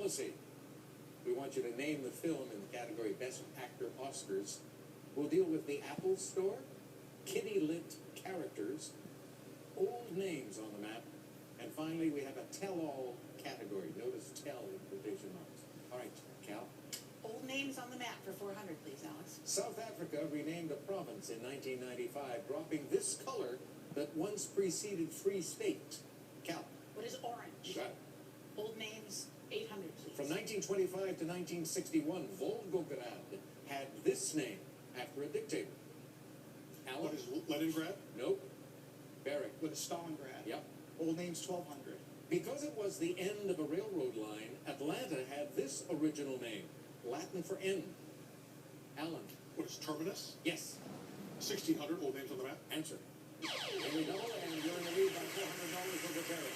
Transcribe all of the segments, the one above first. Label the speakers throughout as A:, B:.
A: policy. We want you to name the film in the category Best Actor Oscars. We'll deal with the Apple Store, kitty-lit characters, old names on the map, and finally we have a tell-all category. Notice tell in quotation marks. All right, Cal.
B: Old names on the map for 400, please, Alex.
A: South Africa renamed a province in 1995, dropping this color that once preceded Free State. Cal.
B: What is orange?
A: You got it.
B: Old names, 800, please.
A: From 1925 to 1961, Volgograd had this name after a dictator. Alan?
C: What is Leningrad?
A: Nope. Barrick.
C: What is Stalingrad?
A: Yep.
C: Old names 1200.
A: Because it was the end of a railroad line, Atlanta had this original name, Latin for end. Alan?
C: What is Terminus?
A: Yes.
C: 1600, old names on the map.
A: Answer. Every double, and you're in the lead by $400 over Barrick.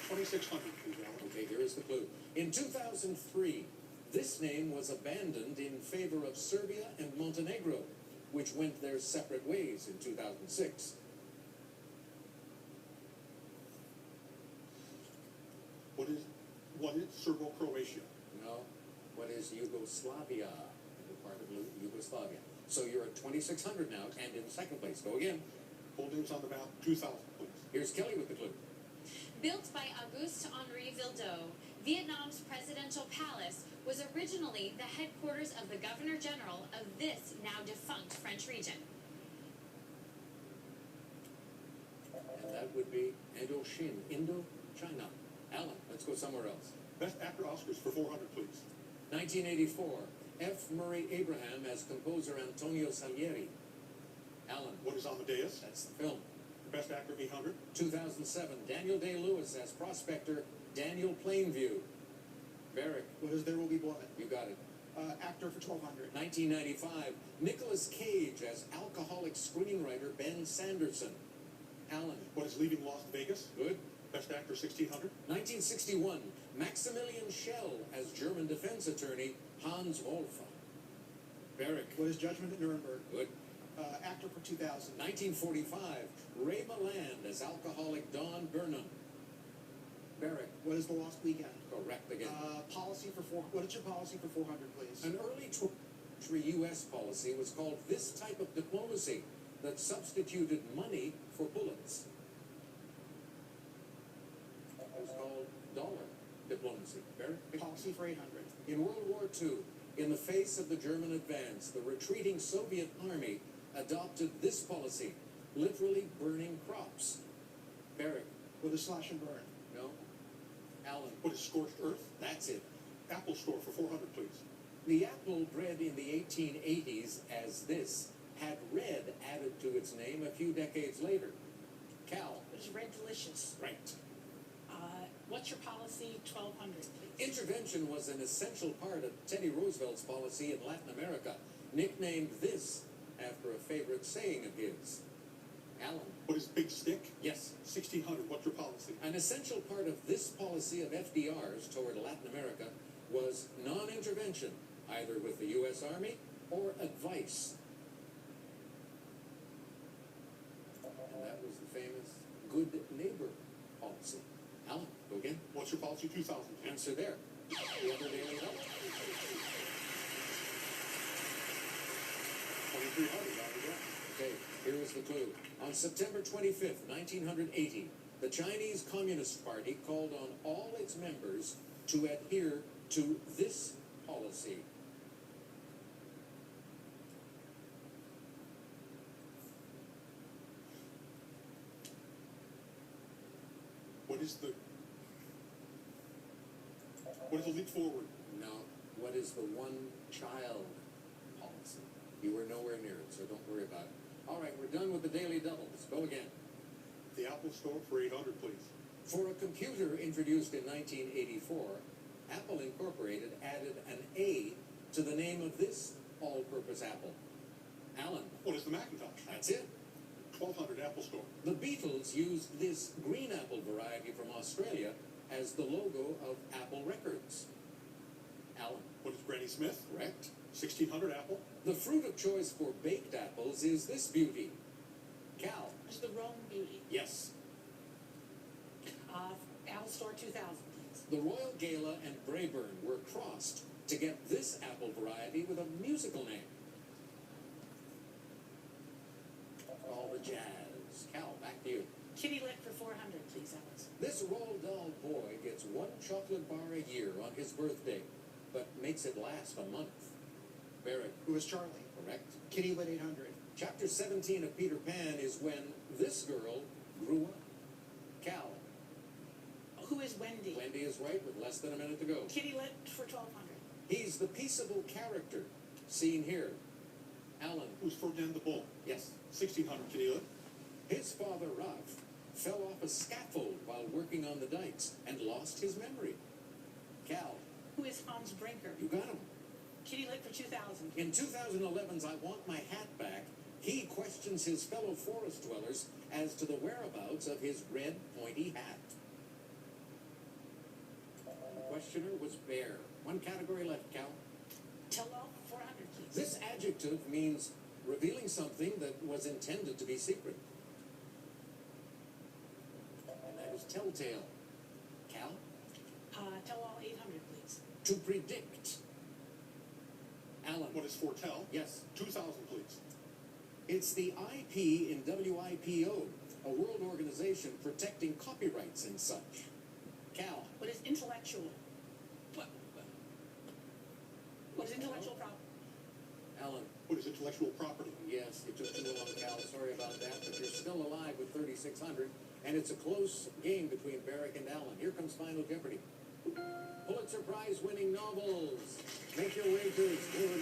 C: 2600, please, Alan.
A: Okay, here is the clue. In 2003, this name was abandoned in favor of Serbia and Montenegro, which went their separate ways in 2006.
C: What is Serbo-Croatia?
A: No. What is Yugoslavia? The part of Yugoslavia. So you're at 2,600 now, and in second place. Go again.
C: Old names on the map, 2000, please.
A: Here's Kelly with the clue.
D: Built by Auguste-Henri Villedot, Vietnam's presidential palace was originally the headquarters of the Governor-General of this now defunct French region.
A: And that would be Indochine, Indochina. Alan, let's go somewhere else.
C: Best Actor Oscars for 400, please.
A: 1984, F. Murray Abraham as composer Antonio Salieri. Alan.
C: What is Amadeus?
A: That's the film.
C: Best Actor 800.
A: 2007, Daniel Day-Lewis as prospector Daniel Plainview. Barrick.
C: What is There Will Be Blood?
A: You got it.
C: Actor for 1200.
A: 1995, Nicolas Cage as alcoholic screenwriter Ben Sanderson. Alan.
C: What is Leaving Las Vegas?
A: Good.
C: Best Actor 1600.
A: 1961, Maximilian Schell as German defense attorney Hans Wolf. Barrick.
C: What is Judgment at Nuremberg?
A: Good.
C: Actor for 2000.
A: 1945, Ray Milland as alcoholic Don Burnham. Barrick.
C: What is The Lost Weekend?
A: Correct again.
C: What is your policy for 400, please?
A: An early 20th century U.S. policy was called this type of diplomacy that substituted money for bullets. It was called dollar diplomacy. Barrick?
C: Policy for 800.
A: In World War II, in the face of the German advance, the retreating Soviet army adopted this policy, literally burning crops. Barrick.
C: What is Slash and Burn?
A: No. Alan.
C: What is Scorched Earth?
A: That's it.
C: Apple Store for 400, please.
A: The apple bred in the 1880s as this had red added to its name a few decades later. Cal.
B: What is Red Delicious?
A: Right.
B: What's your policy? 1200, please.
A: Intervention was an essential part of Teddy Roosevelt's policy in Latin America, nicknamed this after a favorite saying of his. Alan.
C: What is Big Stick?
A: Yes.
C: 1600. What's your policy?
A: An essential part of this policy of FDR's toward Latin America was non-intervention, either with the U.S. Army or advice. And that was the famous good neighbor policy. Alan, go again.
C: What's your policy? 2000.
A: Answer there. The other daily double.
C: 2300. There we go.
A: Okay, here is the clue. On September 25th, 1980, the Chinese Communist Party called on all its members to adhere to this policy.
C: What is the leap forward?
A: No. What is the one-child policy? You were nowhere near it, so don't worry about it. All right, we're done with the daily doubles. Go again.
C: The Apple Store for 800, please.
A: For a computer introduced in 1984, Apple Incorporated added an A to the name of this all-purpose Apple. Alan.
C: What is the Macintosh?
A: That's it.
C: 1200 Apple Store.
A: The Beatles used this green apple variety from Australia as the logo of Apple Records. Alan.
C: What is Granny Smith?
A: Correct.
C: 1600 Apple.
A: The fruit of choice for baked apples is this beauty. Cal.
B: It's the Rome Beauty.
A: Yes.
B: Alice Store 2000, please.
A: The Royal Gala and Braeburn were crossed to get this apple variety with a musical name. All the jazz. Cal, back to you.
B: Kitty Lit for 400, please, Alice.
A: This Roald Dahl boy gets one chocolate bar a year on his birthday, but makes it last a month. Barrett,
E: Who is Charlie?
A: correct?
E: Kitty Lit 800.
A: Chapter 17 of Peter Pan is when this girl grew up. Cal,
B: Who is Wendy?
A: Wendy is right with less than a minute to go.
B: Kitty Lit for 1200.
A: He's the peaceable character seen here. Alan,
C: Who's Ferdinand the Bull?
A: yes.
C: 1600 Kitty Lit.
A: His father, Ralph, fell off a scaffold while working on the dikes and lost his memory. Cal,
B: Who is Hans Brinker?
A: you got him.
B: Kitty Lit for 2000.
A: In 2011's I Want My Hat Back, he questions his fellow forest dwellers as to the whereabouts of his red pointy hat. The questioner was Bear. One category left, Cal.
B: Tell all for 400, please.
A: This adjective means revealing something that was intended to be secret. And that is telltale. Cal?
B: Tell all 800, please.
A: To predict. Alan?
C: What is foretell?
A: Yes.
C: 2000, please.
A: It's the IP in WIPO, a world organization protecting copyrights and such. Cal?
B: What is intellectual? What is intellectual property?
A: Alan?
C: What is intellectual property?
A: Yes, it took too long, Cal. Sorry about that, but you're still alive with 3,600, and it's a close game between Barrick and Allen. Here comes Final Jeopardy. Pulitzer Prize winning novels. Make your way to Explore